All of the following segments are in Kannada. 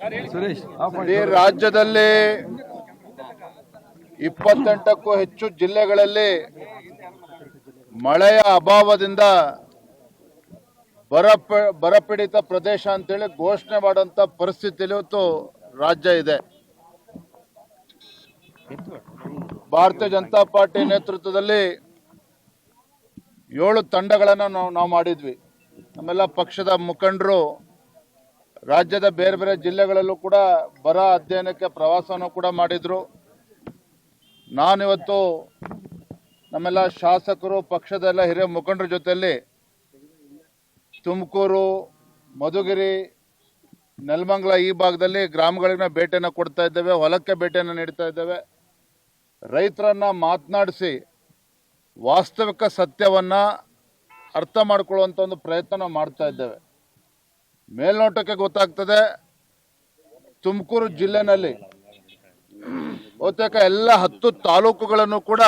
ಈ ರಾಜ್ಯದಲ್ಲಿ 28ಕ್ಕೂ ಹೆಚ್ಚು ಜಿಲ್ಲೆಗಳಲ್ಲಿ ಮಳೆಯ ಅಭಾವದಿಂದ ಬರಪೀಡಿತ ಪ್ರದೇಶ ಅಂತೇಳಿ ಘೋಷಣೆ ಮಾಡುವಂತ ಪರಿಸ್ಥಿತಿಯಲ್ಲಿ ಇವತ್ತು ರಾಜ್ಯ ಇದೆ. ಭಾರತೀಯ ಜನತಾ ಪಾರ್ಟಿ ನೇತೃತ್ವದಲ್ಲಿ 7 ತಂಡಗಳನ್ನು ನಾವು ಮಾಡಿದ್ವಿ. ನಮ್ಮೆಲ್ಲ ಪಕ್ಷದ ಮುಖಂಡರು ರಾಜ್ಯದ ಬೇರೆ ಬೇರೆ ಜಿಲ್ಲೆಗಳಲ್ಲೂ ಕೂಡ ಬರ ಅಧ್ಯಯನಕ್ಕೆ ಪ್ರವಾಸವನ್ನು ಕೂಡ ಮಾಡಿದ್ರು. ನಾನಿವತ್ತು ನಮ್ಮೆಲ್ಲ ಶಾಸಕರು ಪಕ್ಷದ ಹಿರಿಯ ಮುಖಂಡರ ಜೊತೆಯಲ್ಲಿ ತುಮಕೂರು, ಮಧುಗಿರಿ, ನೆಲಮಂಗಲ ಈ ಭಾಗದಲ್ಲಿ ಗ್ರಾಮಗಳಿಗೆ ಭೇಟಿಯನ್ನು ಕೊಡ್ತಾ ಇದ್ದೇವೆ, ಹೊಲಕ್ಕೆ ಭೇಟಿಯನ್ನು ನೀಡ್ತಾ ಇದ್ದೇವೆ. ರೈತರನ್ನ ಮಾತನಾಡಿಸಿ ವಾಸ್ತವಿಕ ಸತ್ಯವನ್ನ ಅರ್ಥ ಮಾಡಿಕೊಳ್ಳುವಂತ ಒಂದು ಪ್ರಯತ್ನ ಮಾಡ್ತಾ ಇದ್ದೇವೆ. ಮೇಲ್ನೋಟಕ್ಕೆ ಗೊತ್ತಾಗ್ತದೆ ತುಮಕೂರು ಜಿಲ್ಲೆನಲ್ಲಿ ಬಹುತೇಕ ಎಲ್ಲ 10 ತಾಲೂಕುಗಳನ್ನು ಕೂಡ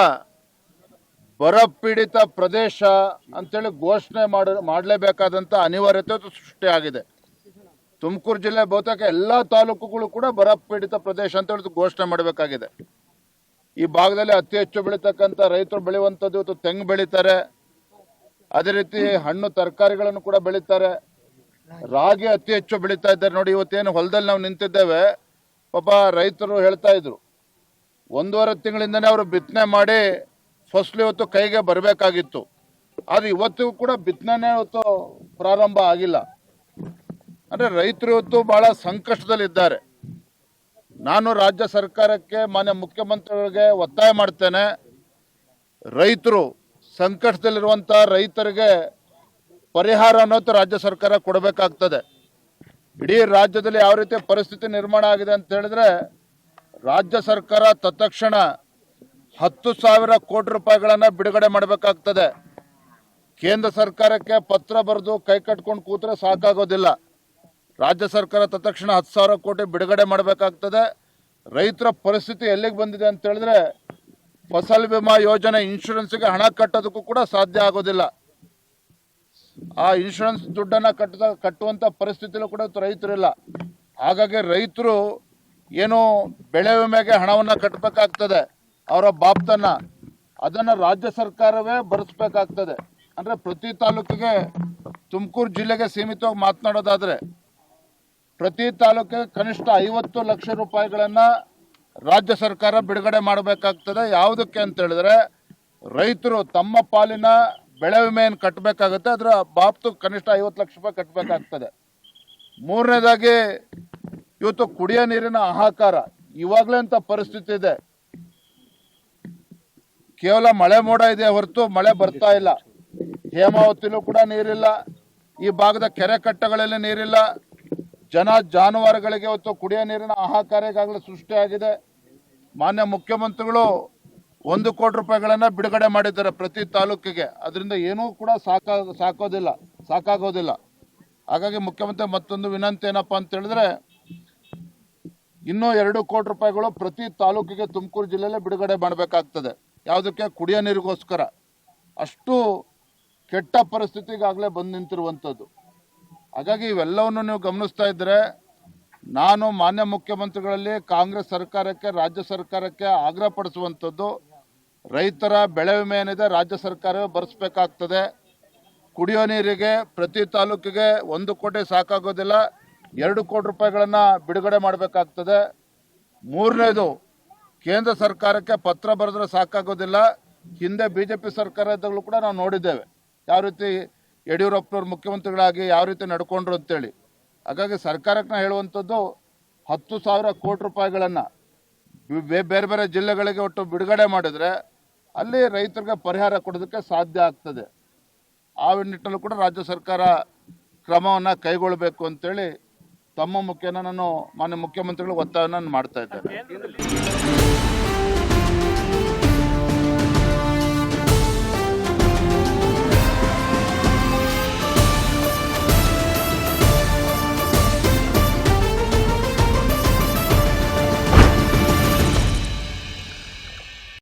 ಬರಪೀಡಿತ ಪ್ರದೇಶ ಅಂತೇಳಿ ಘೋಷಣೆ ಮಾಡಲೇಬೇಕಾದಂತ ಅನಿವಾರ್ಯತೆ ಸೃಷ್ಟಿಯಾಗಿದೆ. ತುಮಕೂರು ಜಿಲ್ಲೆ ಬಹುತೇಕ ಎಲ್ಲ ತಾಲೂಕುಗಳು ಕೂಡ ಬರಪೀಡಿತ ಪ್ರದೇಶ ಅಂತ ಹೇಳಿ ಘೋಷಣೆ ಮಾಡಬೇಕಾಗಿದೆ. ಈ ಭಾಗದಲ್ಲಿ ಅತಿ ಹೆಚ್ಚು ಬೆಳೀತಕ್ಕಂಥ ರೈತರು ಬೆಳೆಯುವಂಥದ್ದು ಇವತ್ತು ತೆಂಗು ಬೆಳೀತಾರೆ, ಅದೇ ರೀತಿ ಹಣ್ಣು ತರಕಾರಿಗಳನ್ನು ಕೂಡ ಬೆಳೀತಾರೆ, ರಾಗಿ ಅತಿ ಹೆಚ್ಚು ಬೆಳೀತಾ ಇದ್ದಾರೆ. ನೋಡಿ ಇವತ್ತೇನು ಹೊಲದಲ್ಲಿ ನಾವು ನಿಂತಿದ್ದೇವೆ, ಪಾಪ ರೈತರು ಹೇಳ್ತಾ ಇದ್ರು 1.5 ತಿಂಗಳಿಂದನೇ ಅವರು ಬಿತ್ತನೆ ಮಾಡಿ ಫಸಲು ಇವತ್ತು ಕೈಗೆ ಬರಬೇಕಾಗಿತ್ತು. ಆದ್ರೆ ಇವತ್ತಿಗೂ ಕೂಡ ಬಿತ್ತನೆ ಇವತ್ತು ಪ್ರಾರಂಭ ಆಗಿಲ್ಲ. ಅಂದ್ರೆ ರೈತರು ಇವತ್ತು ಬಹಳ ಸಂಕಷ್ಟದಲ್ಲಿದ್ದಾರೆ. ನಾನು ರಾಜ್ಯ ಸರ್ಕಾರಕ್ಕೆ, ಮಾನ್ಯ ಮುಖ್ಯಮಂತ್ರಿಗಳಿಗೆ ಒತ್ತಾಯ ಮಾಡ್ತೇನೆ, ರೈತರು ಸಂಕಷ್ಟದಲ್ಲಿರುವಂತ ರೈತರಿಗೆ ಪರಿಹಾರ ಅನ್ನೋದು ರಾಜ್ಯ ಸರ್ಕಾರ ಕೊಡಬೇಕಾಗ್ತದೆ. ಇಡೀ ರಾಜ್ಯದಲ್ಲಿ ಯಾವ ರೀತಿ ಪರಿಸ್ಥಿತಿ ನಿರ್ಮಾಣ ಆಗಿದೆ ಅಂತ ಹೇಳಿದ್ರೆ, ರಾಜ್ಯ ಸರ್ಕಾರ ತತ್ಕ್ಷಣ 10,000 ಕೋಟಿ ರೂಪಾಯಿಗಳನ್ನ ಬಿಡುಗಡೆ ಮಾಡಬೇಕಾಗ್ತದೆ. ಕೇಂದ್ರ ಸರ್ಕಾರಕ್ಕೆ ಪತ್ರ ಬರೆದು ಕೈ ಕಟ್ಕೊಂಡು ಕೂತ್ರೆ ಸಾಕಾಗೋದಿಲ್ಲ. ರಾಜ್ಯ ಸರ್ಕಾರ ತತ್ಕ್ಷಣ 10,000 ಕೋಟಿ ಬಿಡುಗಡೆ ಮಾಡಬೇಕಾಗ್ತದೆ. ರೈತರ ಪರಿಸ್ಥಿತಿ ಎಲ್ಲಿಗೆ ಬಂದಿದೆ ಅಂತ ಹೇಳಿದ್ರೆ, ಫಸಲ್ ಬಿಮಾ ಯೋಜನೆ ಇನ್ಶೂರೆನ್ಸ್ಗೆ ಹಣ ಕಟ್ಟೋದಕ್ಕೂ ಕೂಡ ಸಾಧ್ಯ ಆಗೋದಿಲ್ಲ. ಆ ಇನ್ಶೂರೆನ್ಸ್ ದುಡ್ಡನ್ನ ಕಟ್ಟುವಂತ ಪರಿಸ್ಥಿತಿಲೂ ಕೂಡ ರೈತರಿಲ್ಲ. ಹಾಗಾಗಿ ರೈತರು ಏನು ಬೆಳೆ ವಿಮೆಗೆ ಹಣವನ್ನ ಕಟ್ಟಬೇಕಾಗ್ತದೆ, ಅವರ ಬಾಪ್ತನ್ನ ಅದನ್ನ ರಾಜ್ಯ ಸರ್ಕಾರವೇ ಭರಿಸಬೇಕಾಗ್ತದೆ. ಅಂದ್ರೆ ಪ್ರತಿ ತಾಲೂಕಿಗೆ, ತುಮಕೂರು ಜಿಲ್ಲೆಗೆ ಸೀಮಿತವಾಗಿ ಮಾತನಾಡೋದಾದ್ರೆ ಪ್ರತಿ ತಾಲೂಕಿಗೆ ಕನಿಷ್ಠ 50 ಲಕ್ಷ ರೂಪಾಯಿಗಳನ್ನ ರಾಜ್ಯ ಸರ್ಕಾರ ಬಿಡುಗಡೆ ಮಾಡಬೇಕಾಗ್ತದೆ. ಯಾವುದಕ್ಕೆ ಅಂತ ಹೇಳಿದ್ರೆ, ರೈತರು ತಮ್ಮ ಪಾಲಿನ ಬೆಳೆ ವಿಮೆಯನ್ನು ಕಟ್ಟಬೇಕಾಗುತ್ತೆ, ಅದರ ಬಾಬ್ತು ಕನಿಷ್ಠ 50 ಲಕ್ಷ ರೂಪಾಯಿ ಕಟ್ಟಬೇಕಾಗ್ತದೆ. ಮೂರನೇದಾಗಿ ಇವತ್ತು ಕುಡಿಯೋ ನೀರಿನ ಹಾಹಾಕಾರ ಇವಾಗಲೇ ಅಂತ ಪರಿಸ್ಥಿತಿ ಇದೆ. ಕೇವಲ ಮಳೆ ಮೋಡ ಇದೆ ಹೊರತು ಮಳೆ ಬರ್ತಾ ಇಲ್ಲ. ಹೇಮಾವತಿಲೂ ಕೂಡ ನೀರಿಲ್ಲ, ಈ ಭಾಗದ ಕೆರೆ ಕಟ್ಟೆಗಳಲ್ಲಿ ನೀರಿಲ್ಲ. ಜಾನುವಾರುಗಳಿಗೆ ಇವತ್ತು ಕುಡಿಯೋ ನೀರಿನ ಹಾಹಾಕಾರ ಈಗಾಗಲೇ ಸೃಷ್ಟಿಯಾಗಿದೆ. ಮಾನ್ಯ ಮುಖ್ಯಮಂತ್ರಿಗಳು 1 ಕೋಟಿ ರೂಪಾಯಿಗಳನ್ನ ಬಿಡುಗಡೆ ಮಾಡಿದ್ದಾರೆ ಪ್ರತಿ ತಾಲೂಕಿಗೆ. ಅದರಿಂದ ಏನೂ ಕೂಡ ಸಾಕಾಗೋದಿಲ್ಲ. ಹಾಗಾಗಿ ಮುಖ್ಯಮಂತ್ರಿ ಮತ್ತೊಂದು ವಿನಂತಿ ಏನಪ್ಪಾ ಅಂತ ಹೇಳಿದ್ರೆ, ಇನ್ನೂ 2 ಕೋಟಿ ರೂಪಾಯಿಗಳು ಪ್ರತಿ ತಾಲೂಕಿಗೆ ತುಮಕೂರು ಜಿಲ್ಲೆಯಲ್ಲೇ ಬಿಡುಗಡೆ ಮಾಡಬೇಕಾಗ್ತದೆ. ಯಾವುದಕ್ಕೆ? ಕುಡಿಯೋ ನೀರಿಗೋಸ್ಕರ. ಅಷ್ಟು ಕೆಟ್ಟ ಪರಿಸ್ಥಿತಿಗಾಗಲೇ ಬಂದು ನಿಂತಿರುವಂಥದ್ದು. ಹಾಗಾಗಿ ಇವೆಲ್ಲವನ್ನು ನೀವು ಗಮನಿಸ್ತಾ ಇದ್ರೆ, ನಾನು ಮಾನ್ಯ ಮುಖ್ಯಮಂತ್ರಿಗಳಲ್ಲಿ ಕಾಂಗ್ರೆಸ್ ಸರ್ಕಾರಕ್ಕೆ, ರಾಜ್ಯ ಸರ್ಕಾರಕ್ಕೆ ಆಗ್ರಹ ಪಡಿಸುವಂಥದ್ದು, ರೈತರ ಬೆಳೆ ವಿಮೆ ಏನಿದೆ ರಾಜ್ಯ ಸರ್ಕಾರವೇ ಭರಿಸಬೇಕಾಗ್ತದೆ. ಕುಡಿಯೋ ನೀರಿಗೆ ಪ್ರತಿ ತಾಲೂಕಿಗೆ 1 ಕೋಟಿ ಸಾಕಾಗೋದಿಲ್ಲ, 2 ಕೋಟಿ ರೂಪಾಯಿಗಳನ್ನ ಬಿಡುಗಡೆ ಮಾಡಬೇಕಾಗ್ತದೆ. ಮೂರನೇದು, ಕೇಂದ್ರ ಸರ್ಕಾರಕ್ಕೆ ಪತ್ರ ಬರೆದ್ರೆ ಸಾಕಾಗೋದಿಲ್ಲ. ಹಿಂದೆ ಬಿಜೆಪಿ ಸರ್ಕಾರ ಇದ್ದಾಗಲೂ ಕೂಡ ನಾವು ನೋಡಿದ್ದೇವೆ ಯಾವ ರೀತಿ ಯಡಿಯೂರಪ್ಪನವ್ರು ಮುಖ್ಯಮಂತ್ರಿಗಳಾಗಿ ಯಾವ ರೀತಿ ನಡ್ಕೊಂಡ್ರು ಅಂತೇಳಿ. ಹಾಗಾಗಿ ಸರ್ಕಾರಕ್ಕೆ ನಾ ಹೇಳುವಂಥದ್ದು, 10,000 ಕೋಟಿ ರೂಪಾಯಿಗಳನ್ನ ಬೇರೆ ಬೇರೆ ಜಿಲ್ಲೆಗಳಿಗೆ ಒಟ್ಟು ಬಿಡುಗಡೆ ಮಾಡಿದ್ರೆ ಅಲ್ಲಿ ರೈತರಿಗೆ ಪರಿಹಾರ ಕೊಡೋದಕ್ಕೆ ಸಾಧ್ಯ ಆಗ್ತದೆ. ಆ ನಿಟ್ಟಿನಲ್ಲೂ ಕೂಡ ರಾಜ್ಯ ಸರ್ಕಾರ ಕ್ರಮವನ್ನು ಕೈಗೊಳ್ಳಬೇಕು ಅಂತೇಳಿ ತಮ್ಮ ಮುಖೇನ ನಾನು ಮಾನ್ಯ ಮುಖ್ಯಮಂತ್ರಿಗಳು ಒತ್ತಾಯವನ್ನು ಮಾಡ್ತಾ ಇದ್ದೇನೆ.